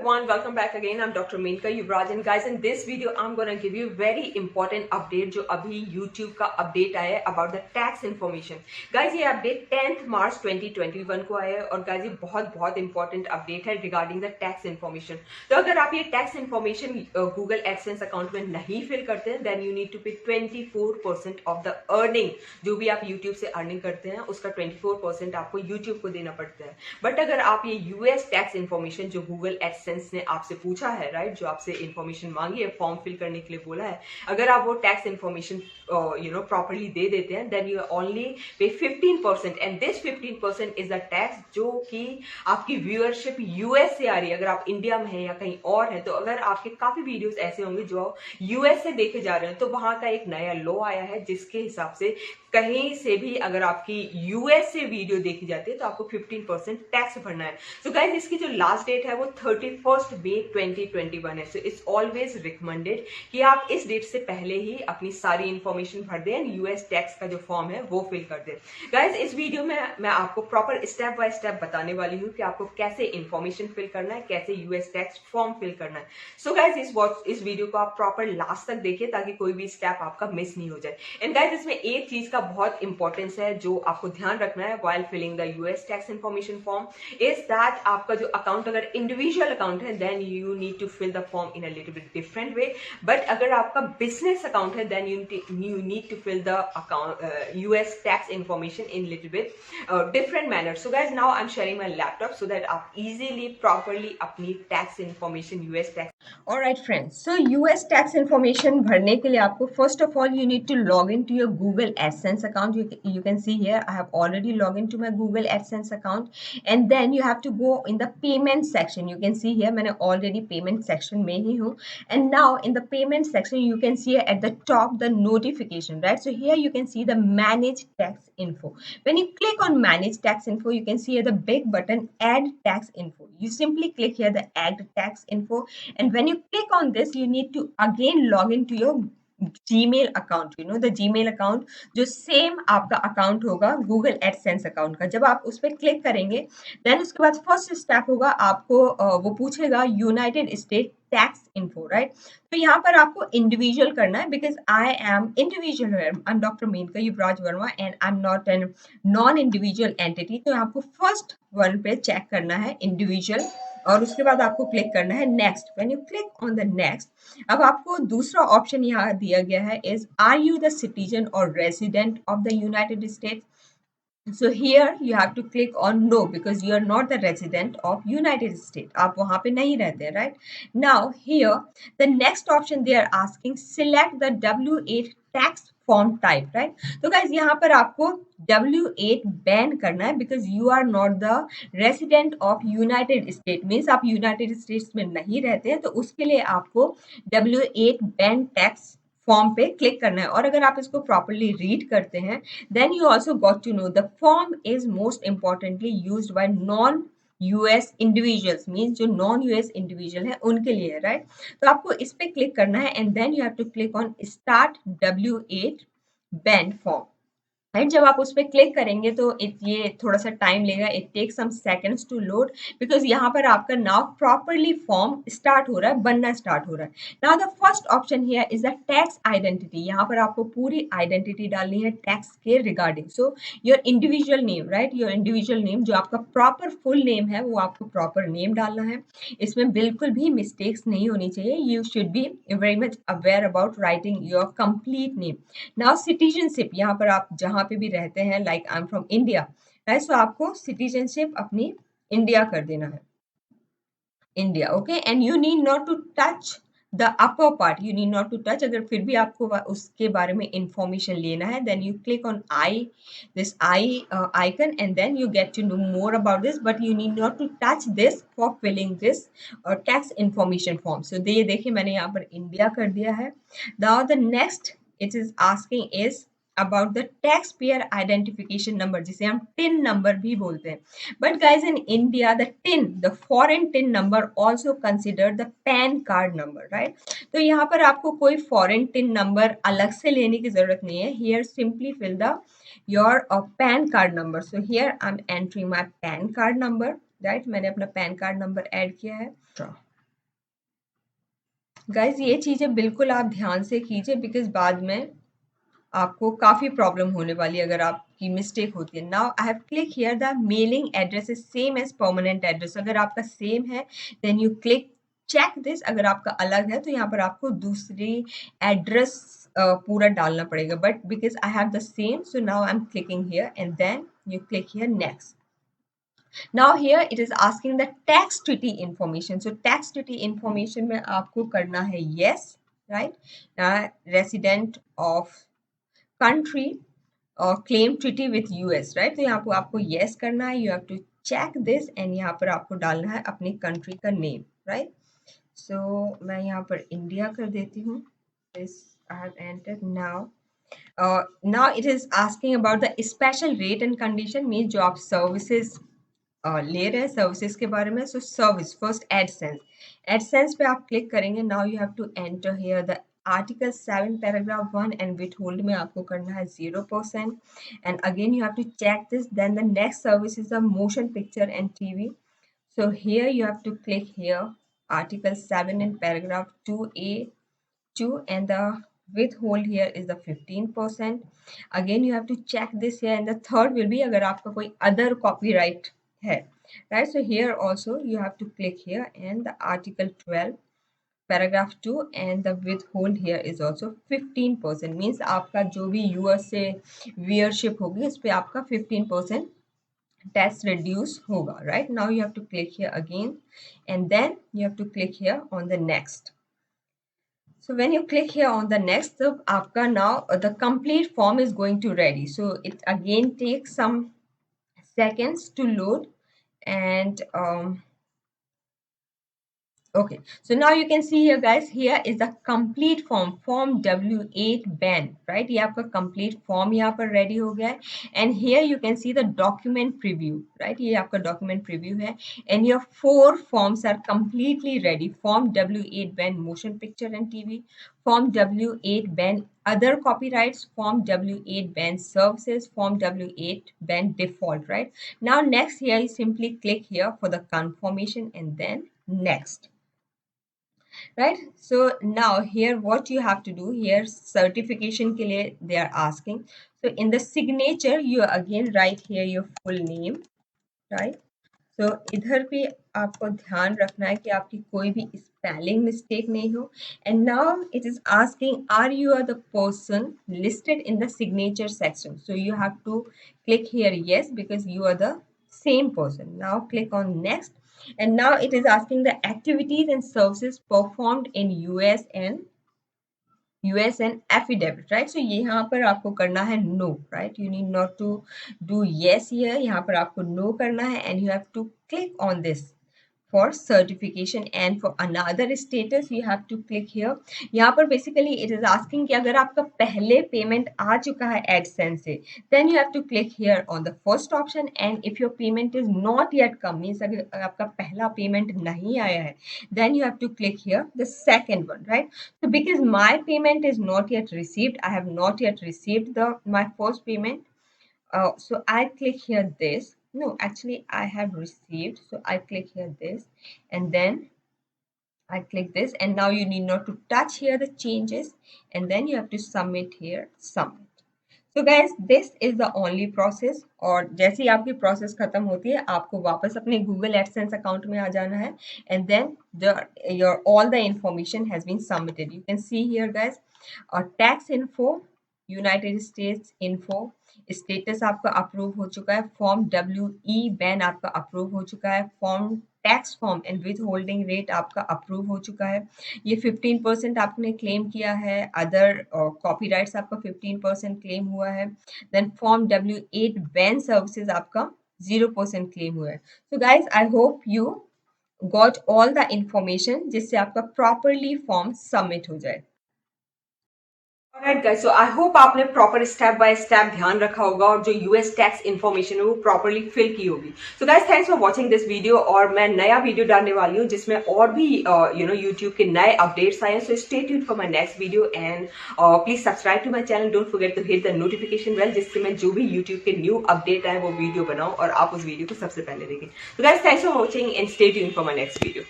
everyone, welcome back again. I'm Dr. Menka Yuvraj, and guys, in this video I'm gonna give you very important update जो अभी YouTube का update आया है about the tax information. Guys, ये update 10th March 2021 को आया है और guys ये बहुत important update है regarding the tax information. तो अगर आप ये tax information Google AdSense account में नहीं fill करते हैं, then you need to pay 24% of the earning. जो भी आप YouTube से earning करते हैं उसका 24% आपको YouTube को देना पड़ता है. बट अगर आप ये यूएस टैक्स इन्फॉर्मेशन जो गूगल एडसेंस ने आपसे पूछा है, राइट, जो आपसे इन्फॉर्मेशन मांगी है, फॉर्म फिल करने के लिए बोला है, अगर आप वो टैक्स इन्फॉर्मेशन प्रॉपरली दे देते हैं, then you only pay 15%, and this 15% is the tax जो कि आपकी व्यूअरशिप यूएस से आ रही है. अगर आप इंडिया में है या कहीं और है, तो अगर आपके काफी वीडियोस ऐसे होंगे जो यूएस से देखे जा रहे हैं, तो वहां का एक नया लॉ आया है जिसके हिसाब से कहीं से भी अगर आपकी यूएस से वीडियो देखी जाती है तो आपको 15% टैक्स भरना है. सो गाइस, इसकी जो लास्ट डेट है वो 31 मई 2021 है. सो इट्स ऑलवेज रिकमेंडेड कि आप इस डेट से पहले ही अपनी सारी इंफॉर्मेशन भर दें एंड यूएस टैक्स का जो फॉर्म है वो फिल कर दें. गाइस, इस वीडियो में मैं आपको प्रॉपर स्टेप बाय स्टेप बताने वाली हूँ कि आपको कैसे इंफॉर्मेशन फिल करना है, कैसे यूएस टैक्स फॉर्म फिल करना है. सो गाइस, इस वीडियो को आप प्रॉपर लास्ट तक देखिए ताकि कोई भी स्टेप आपका मिस नहीं हो जाए. एंड गाइस, इसमें एक चीज का बहुत इंपॉर्टेंस है जो आपको ध्यान रखना है while filling the US tax information form is that आपका जो अकाउंट अगर इंडिविजुअल अकाउंट है then you need to fill the form in a little bit different way. But अगर आपका बिजनेस अकाउंट है then you need to fill the account US tax information in little bit different manner. So guys, now I am sharing my laptop so that आप easily properly अपनी tax information US tax. Alright friends, so US tax information भरने के लिए आपको first of all you need to log into your Google AdSense account. You can see here I have already logged into my Google AdSense account, and then you have to go in the payment section. You can see here मैंने already payment section में ही हूँ, and now in the payment section you can see at the top the notification, right? So here you can see the manage tax info. When you click on manage tax info, you can see here the big button add tax info. You simply click here the add tax info, and when you click on this you need to again log into your Gmail account. You know the Gmail account जो same आपका account होगा Google AdSense account का. जब आप उस पर click करेंगे then उसके बाद फर्स्ट स्टेप होगा आपको वो पूछेगा United State tax info, right. तो यहाँ पर आपको इंडिविजुअल करना है because I am individual, I am doctor Menka Yuvraj Verma and I am not an non individual entity. तो आपको फर्स्ट वन पे चेक करना है इंडिविजुअल और उसके बाद आपको क्लिक करना है next. When you click on the next, अब आपको दूसरा ऑप्शन यहाँ दिया गया है is are you the citizen और resident of the United States. So here you have to click on no because you are not the resident of United States. आप वहाँ पे नहीं रहते, right? Now here the next option they are asking select the W8 tax form type, right? तो guys यहाँ पर आपको W8 ban करना है because you are not the resident of United States. means आप United States में नहीं रहते हैं, तो उसके लिए आपको W8 बैन टैक्स फॉर्म पे क्लिक करना है. और अगर आप इसको प्रॉपरली रीड करते हैं then you also got to know the form is most importantly used by non US individuals, means जो non US individual है उनके लिए है, राइट. तो आपको इस पे क्लिक करना है and then you have to click on start W8 band form. Right. जब आप उस पर क्लिक करेंगे तो ये थोड़ा सा टाइम लेगा, it take some seconds to load because यहाँ पर आपका नाउ प्रॉपरली फॉर्म स्टार्ट हो रहा है, बनना स्टार्ट हो रहा है. Now the first option here is the tax identity. यहाँ पर आपको पूरी आइडेंटिटी डालनी है टैक्स के regarding. So your individual name, right, your individual name जो आपका प्रॉपर फुल नेम है वो आपको प्रॉपर नेम डालना है. इसमें बिल्कुल भी मिस्टेक्स नहीं होनी चाहिए. You should be very much aware about writing your complete name. Now citizenship, यहाँ पर आप जहाँ पे भी रहते हैं, like I am from India, right. So आपको सिटीजनशिप अपनी इंडिया कर देना है, India, okay. And you need not to touch the upper part, you need not to touch. अगर फिर भी आपको उसके बारे में इंफॉर्मेशन लेना है then you click on this icon and then you get to know more about this, but you need not to touch this for filling this tax information form. So ये देखिए मैंने यहाँ पर इंडिया कर दिया है. Now the next it is asking is about the taxpayer identification number, जिसे हम TIN number भी बोलते हैं. But guys, in India the TIN, the foreign TIN number also considered the PAN card number, right? तो यहाँ पर आपको कोई foreign TIN number अलग से लेने की जरूरत नहीं है. Here simply fill the your PAN card number. So here I'm entering my PAN card number, right? मैंने अपना PAN card number add किया है. गाइज ये चीज़ें बिल्कुल आप ध्यान से कीजिए, बिकॉज बाद में आपको काफ़ी प्रॉब्लम होने वाली है अगर आपकी मिस्टेक होती है। Now I have click here the mailing address is same as permanent address. अगर आपका सेम है then you click check this. अगर आपका अलग है तो यहाँ पर आपको दूसरी एड्रेस पूरा डालना पड़ेगा, but because I have the same so now I am clicking here and then you click here next. Now here it is asking the tax treaty information. So tax treaty information में आपको करना है yes, right? Resident of country or claim treaty with US, right? तो यहाँ पर आपको yes करना है. You have to check this and यहाँ पर आपको डालना है अपनी country का name, right? So मैं यहाँ पर India कर देती हूँ. This I have entered now. Now it is asking about the special rate and condition, means जो आप services ले रहे हैं सर्विसेज के बारे में. So service first AdSense. AdSense पे आप क्लिक करेंगे. Now you have to enter here the article 7 paragraph 1 and with hold में आपको करना है 0%. And again you have to check this. Then the next service is the motion picture and TV. So here you have to click here article 7 in paragraph 2A2 and the withhold here is the 15%. Again you have to check this here, and the third will be अगर आपका कोई other copyright है, right? So here also you have to click here and the article 12 paragraph 2 and the withhold here is also 15%. means आपका जो भी US से viewership होगी उस पे आपका 15% tax reduce होगा, right? Now you have to click here again and then you have to click here on the next. So when you click here on the next, so आपका now the complete form is going to ready. So it again takes some seconds to load. And okay, so now you can see here guys, here is the complete form W8 ban, right? ये आपका complete form यहाँ पर ready हो गया है. And here you can see the document preview, right? ये आपका document preview है. And your 4 forms are completely ready. Form W8 ban motion picture and TV, Form W8 ban other copyrights, Form W8 ban services, Form W8 ban default, right? Now next here you simply click here for the confirmation and then next. Right? So now here what you have to do here, certification के लिए they are asking. So in the signature you again write here your full name, right? So इधर भी आपको ध्यान रखना है कि आपकी कोई भी spelling mistake नहीं हो. And now it is asking, are you the person listed in the signature section? So you have to click here yes, because you are the same person. Now click on next. And now it is asking the activities and services performed in US and affidavit, right? So यहाँ पर आपको करना है no, right? You need not to do yes here. यहाँ पर आपको no करना है and you have to click on this for certification. And for another status you have to click here. यहाँ पर basically it is asking कि अगर आपका पहले payment आ चुका है AdSense से, then you have to click here on the first option. And if your payment is not yet come, means अगर आपका पहला payment नहीं आया है, then you have to click here the second one, right? So because my payment is not yet received, I have not yet received my first payment. So I click here this. No, actually I have received. So I click here this and then I click this, and now you need not to touch here the changes, and then you have to submit here, submit. So guys, this is the only process. और जैसे ही आपकी process खत्म होती है, आपको वापस अपने Google AdSense account में आ जाना है, and then your all the information has been submitted. You can see here guys, tax info, United states info, status आपका अप्रूव हो चुका है, फॉर्म WE बैन आपका अप्रूव हो चुका है, form tax form and with holding rate आपका approve हो चुका है, ये 15% आपने क्लेम किया है, अदर कॉपीराइट्स आपका 15% क्लेम हुआ है, then form W8 ban services आपका 0% क्लेम हुआ है. So guys I hope you got all the information जिससे आपका प्रॉपरली फॉर्म सबमिट हो जाए. Alright guys, so I hope आपने प्रॉपर स्टेप बाय स्टेप ध्यान रखा होगा और जो यूएस टैक्स इन्फॉर्मेशन है वो प्रॉपरली फिल की होगी. So guys, thanks for watching this video. और मैं नया वीडियो डालने वाली हूँ जिसमें और भी यूट्यूब के नए अपडेट्स आए हैं. So stay tuned for my next video and please subscribe to my channel. Don't forget to hit the notification bell, जिससे मैं जो भी यूट्यूब के न्यू अपडेट आए वो वीडियो बनाऊँ और आप उस वीडियो को सबसे पहले देखें. तो guys, thanks for watching and stay tuned for my next video.